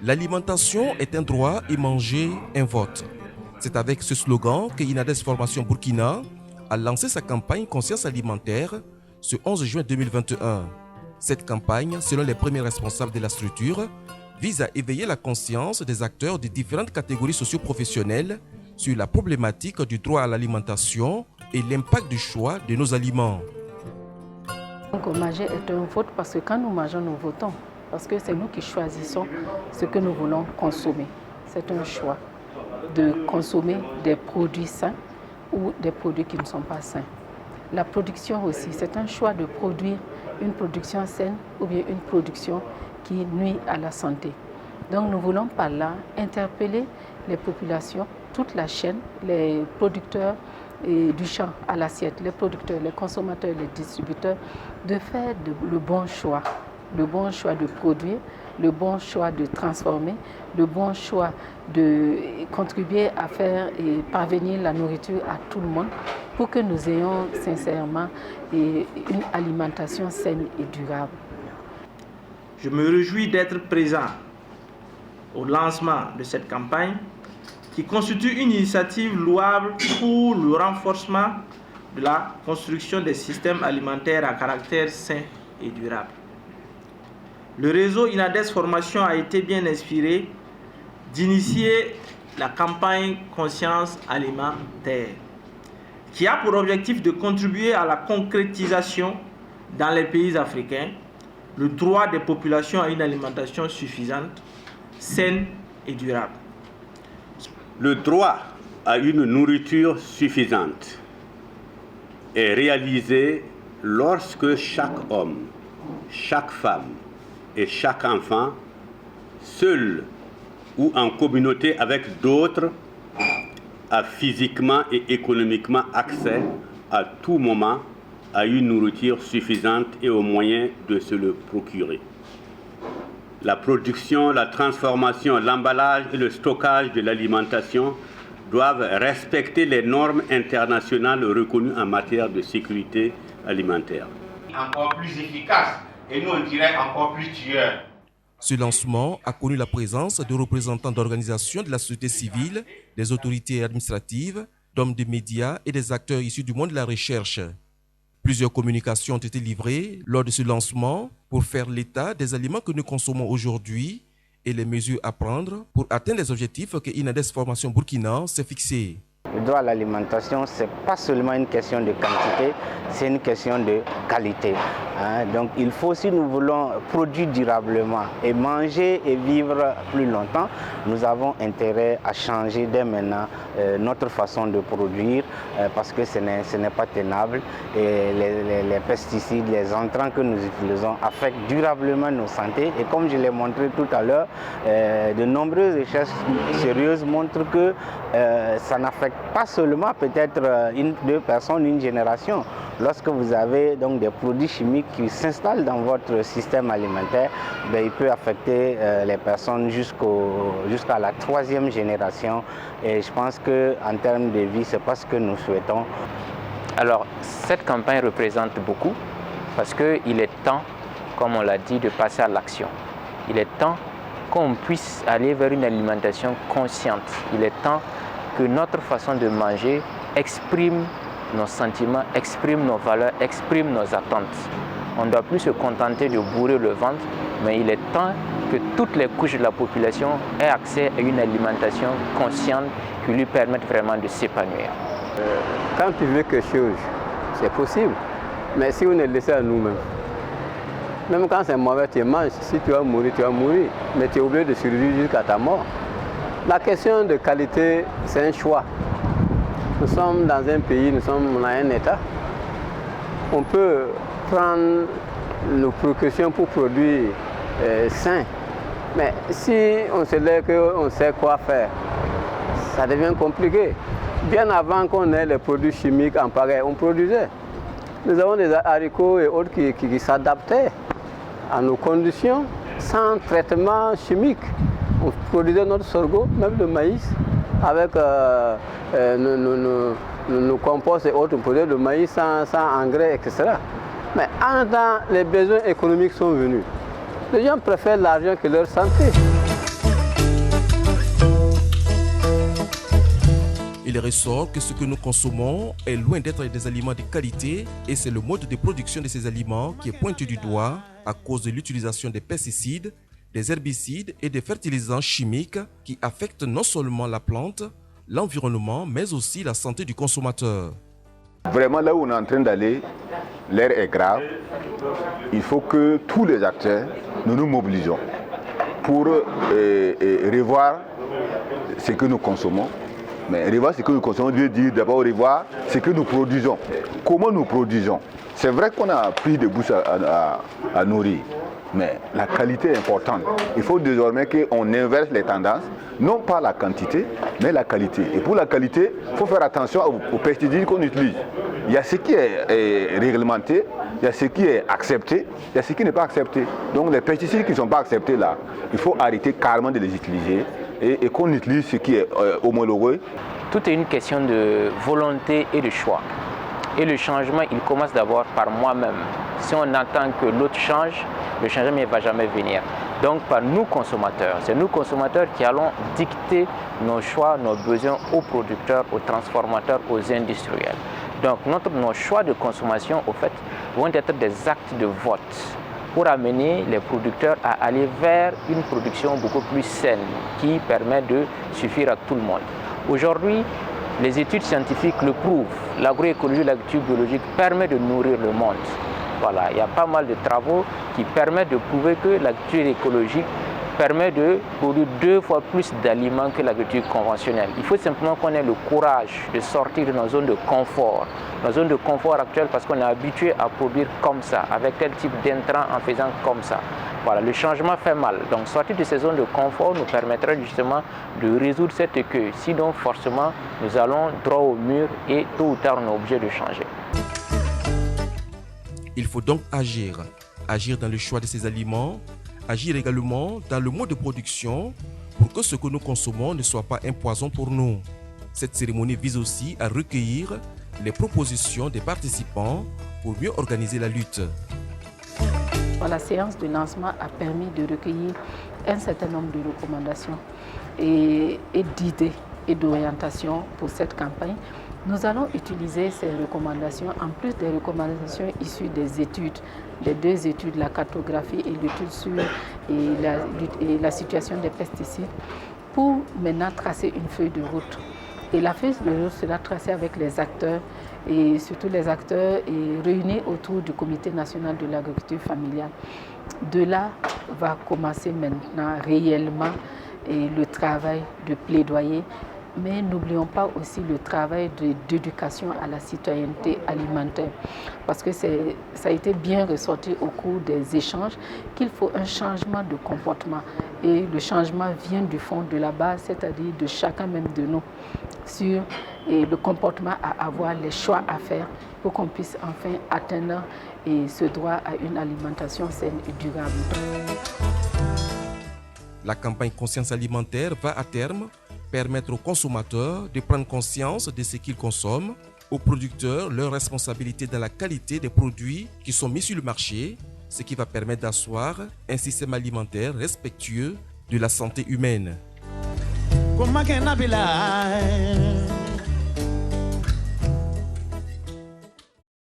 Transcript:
L'alimentation est un droit et manger un vote. C'est avec ce slogan que Inades Formation Burkina a lancé sa campagne Conscience alimentaire ce 11 juin 2021. Cette campagne, selon les premiers responsables de la structure, vise à éveiller la conscience des acteurs de différentes catégories socio-professionnelles sur la problématique du droit à l'alimentation et l'impact du choix de nos aliments. Donc manger est un vote parce que quand nous mangeons, nous votons. Parce que c'est nous qui choisissons ce que nous voulons consommer. C'est un choix de consommer des produits sains ou des produits qui ne sont pas sains. La production aussi, c'est un choix de produire une production saine ou bien une production qui nuit à la santé. Donc nous voulons par là interpeller les populations, toute la chaîne, les producteurs du champ à l'assiette, les producteurs, les consommateurs, les distributeurs, de faire le bon choix de produire, le bon choix de transformer, le bon choix de contribuer à faire parvenir la nourriture à tout le monde pour que nous ayons sincèrement une alimentation saine et durable. Je me réjouis d'être présent au lancement de cette campagne qui constitue une initiative louable pour le renforcement de la construction des systèmes alimentaires à caractère sain et durable. Le réseau Inades Formation a été bien inspiré d'initier la campagne Conscience alimentaire, qui a pour objectif de contribuer à la concrétisation dans les pays africains le droit des populations à une alimentation suffisante, saine et durable. Le droit à une nourriture suffisante est réalisé lorsque chaque homme, chaque femme et chaque enfant, seul ou en communauté avec d'autres, a physiquement et économiquement accès à tout moment à une nourriture suffisante et aux moyens de se le procurer. La production, la transformation, l'emballage et le stockage de l'alimentation doivent respecter les normes internationales reconnues en matière de sécurité alimentaire. Encore plus efficace et nous on dirait encore plus tueur. Ce lancement a connu la présence de représentants d'organisations de la société civile, des autorités administratives, d'hommes des médias et des acteurs issus du monde de la recherche. Plusieurs communications ont été livrées lors de ce lancement pour faire l'état des aliments que nous consommons aujourd'hui et les mesures à prendre pour atteindre les objectifs que Inades Formation Burkina s'est fixés. Le droit à l'alimentation, ce n'est pas seulement une question de quantité, c'est une question de qualité. Donc il faut, si nous voulons produire durablement et manger et vivre plus longtemps, nous avons intérêt à changer dès maintenant notre façon de produire parce que ce n'est pas tenable. Et les pesticides, les entrants que nous utilisons affectent durablement nos santé. Et comme je l'ai montré tout à l'heure, de nombreuses recherches sérieuses montrent que ça n'affecte pas seulement peut-être une, deux personnes, une génération. Lorsque vous avez donc des produits chimiques qui s'installent dans votre système alimentaire, il peut affecter les personnes jusqu'à la 3e génération. Et je pense qu'en termes de vie, ce n'est pas ce que nous souhaitons. Alors, cette campagne représente beaucoup parce qu'il est temps, comme on l'a dit, de passer à l'action. Il est temps qu'on puisse aller vers une alimentation consciente. Il est temps que notre façon de manger exprime nos sentiments, exprime nos valeurs, exprime nos attentes. On ne doit plus se contenter de bourrer le ventre, mais il est temps que toutes les couches de la population aient accès à une alimentation consciente qui lui permette vraiment de s'épanouir. Quand tu veux quelque chose, c'est possible, mais si on est laissé à nous-mêmes, même quand c'est mauvais, tu manges, si tu vas mourir, mais tu es obligé de survivre jusqu'à ta mort. La question de qualité, c'est un choix. Nous sommes dans un pays, nous sommes dans un État. On peut prendre nos précautions pour produire sain. Mais si on se dit qu'on sait quoi faire, ça devient compliqué. Bien avant qu'on ait les produits chimiques en pareil, on produisait. Nous avons des haricots et autres qui s'adaptaient à nos conditions sans traitement chimique. On produisait notre sorgho, même le maïs, avec nos composts et autres, on produisait le maïs sans engrais, etc. Mais en même temps, les besoins économiques sont venus. Les gens préfèrent l'argent que leur santé. Il ressort que ce que nous consommons est loin d'être des aliments de qualité et c'est le mode de production de ces aliments qui est pointé du doigt à cause de l'utilisation des pesticides, des herbicides et des fertilisants chimiques qui affectent non seulement la plante, l'environnement, mais aussi la santé du consommateur. Vraiment, là où on est en train d'aller, l'air est grave. Il faut que tous les acteurs, nous mobilisons pour revoir ce que nous consommons. Mais revoir ce que nous consommons veut dire d'abord revoir ce que nous produisons. Comment nous produisons. C'est vrai qu'on a pris des bouches à nourrir, mais la qualité est importante. Il faut désormais qu'on inverse les tendances, non pas la quantité, mais la qualité. Et pour la qualité, il faut faire attention aux pesticides qu'on utilise. Il y a ce qui est réglementé, il y a ce qui est accepté, il y a ce qui n'est pas accepté. Donc les pesticides qui ne sont pas acceptés là, il faut arrêter carrément de les utiliser et qu'on utilise ce qui est homologué. Tout est une question de volonté et de choix. Et le changement, il commence d'abord par moi-même. Si on attend que l'autre change, le changement ne va jamais venir. Donc par nous consommateurs, c'est nous consommateurs qui allons dicter nos choix, nos besoins aux producteurs, aux transformateurs, aux industriels. Donc nos choix de consommation, au fait, vont être des actes de vote pour amener les producteurs à aller vers une production beaucoup plus saine qui permet de suffire à tout le monde. Aujourd'hui, les études scientifiques le prouvent. L'agroécologie, l'agriculture biologique permet de nourrir le monde. Voilà, il y a pas mal de travaux qui permettent de prouver que l'agriculture écologique permet de produire 2 fois plus d'aliments que l'agriculture conventionnelle. Il faut simplement qu'on ait le courage de sortir de nos zones de confort. Nos zones de confort actuelles parce qu'on est habitué à produire comme ça, avec tel type d'intrants en faisant comme ça. Voilà, le changement fait mal. Donc sortir de ces zones de confort nous permettra justement de résoudre cet écueil. Sinon forcément nous allons droit au mur et tôt ou tard on est obligé de changer. Il faut donc agir dans le choix de ces aliments, agir également dans le mode de production pour que ce que nous consommons ne soit pas un poison pour nous. Cette cérémonie vise aussi à recueillir les propositions des participants pour mieux organiser la lutte. La séance de lancement a permis de recueillir un certain nombre de recommandations et d'idées et d'orientations pour cette campagne. Nous allons utiliser ces recommandations, en plus des recommandations issues des études, des 2 études, la cartographie et l'étude sur la situation des pesticides, pour maintenant tracer une feuille de route. Et la feuille de route sera tracée avec les acteurs, et surtout les acteurs réunis autour du Comité national de l'agriculture familiale. De là va commencer maintenant réellement le travail de plaidoyer. Mais n'oublions pas aussi le travail d'éducation à la citoyenneté alimentaire. Parce que ça a été bien ressorti au cours des échanges qu'il faut un changement de comportement. Et le changement vient du fond, de la base, c'est-à-dire de chacun même de nous, sur le comportement à avoir, les choix à faire pour qu'on puisse enfin atteindre ce droit à une alimentation saine et durable. La campagne Conscience alimentaire va à terme permettre aux consommateurs de prendre conscience de ce qu'ils consomment, aux producteurs leur responsabilité dans la qualité des produits qui sont mis sur le marché, ce qui va permettre d'asseoir un système alimentaire respectueux de la santé humaine.